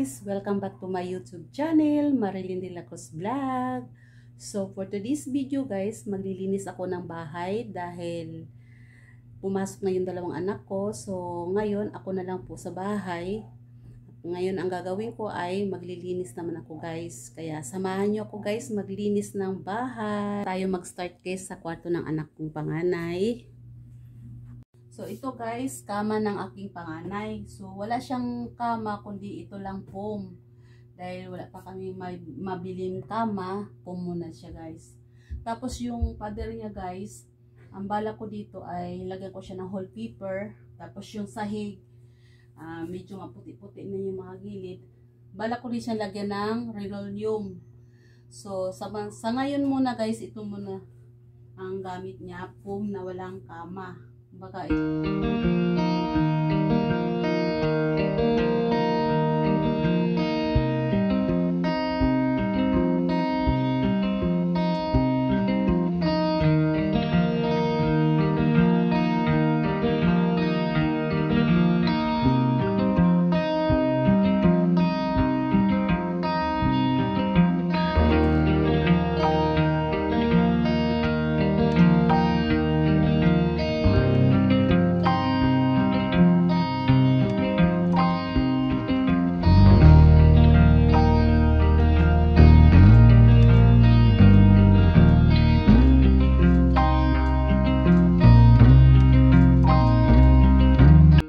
guys! Welcome back to my YouTube channel, Marilyn De La Cruz Vlog. So for today's video guys, maglilinis ako ng bahay dahil pumasok na yung dalawang anak ko. So ngayon ako na lang po sa bahay. Ngayon ang gagawin ko ay maglilinis naman ako guys. Kaya samahan nyo ako guys maglinis ng bahay. Tayo mag-start guys sa kwarto ng anak kong panganay. So ito guys, kama ng aking panganay. So wala siyang kama kundi ito lang foam. Dahil wala pa kami mabiling kama, foam muna siya guys. Tapos yung pader niya guys, ang bala ko dito ay lagyan ko siya ng wallpaper. Tapos yung sahig, medyo maputi-puti na yung mga gilid. Bala ko rin siya lagyan ng linoleum. So sa ngayon muna guys, ito muna ang gamit niya, foam na walang kama. Baka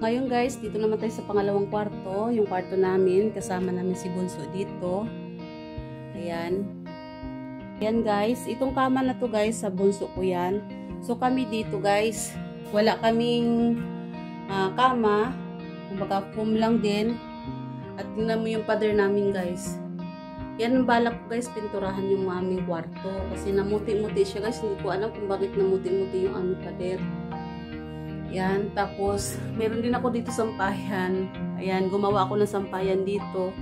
ngayon guys, dito naman tayo sa pangalawang kwarto, yung kwarto namin, kasama namin si Bunso dito. Ayan. Ayan guys, itong kama na to guys, sa Bunso ko yan. So kami dito guys, wala kaming kama, kumbaga foam lang din. At tingnan mo yung pader namin guys. Yan ang balak ko guys, pinturahan yung aming kwarto. Kasi namuti-muti siya guys, hindi ko alam kung bakit namuti-muti yung aming pader. Yan, tapos meron din ako dito sampayan. Ayan, gumawa ako ng sampayan dito.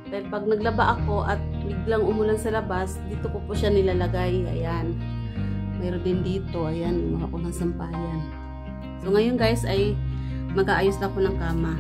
Dahil pag naglaba ako at biglang umulan sa labas, dito ko po siya nilalagay. Ayan, meron din dito. Ayan, gumawa ako ng sampayan. So ngayon guys ay mag-aayos na ako ng kama.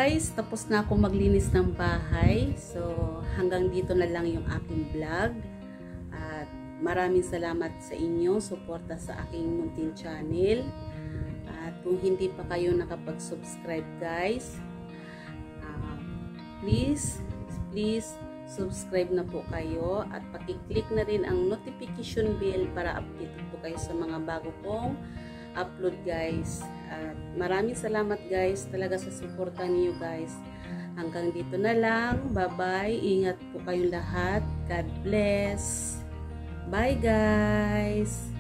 guys, tapos na ako maglinis ng bahay. So hanggang dito na lang yung aking vlog. At maraming salamat sa inyo, suporta sa aking muntin channel. At kung hindi pa kayo nakapag-subscribe guys, please subscribe na po kayo at paki-click na rin ang notification bell para update po kayo sa mga bago kong upload guys. At maraming salamat guys talaga sa suporta niyo guys. Hanggang dito na lang. Bye bye. Ingat po kayong lahat. God bless. Bye guys.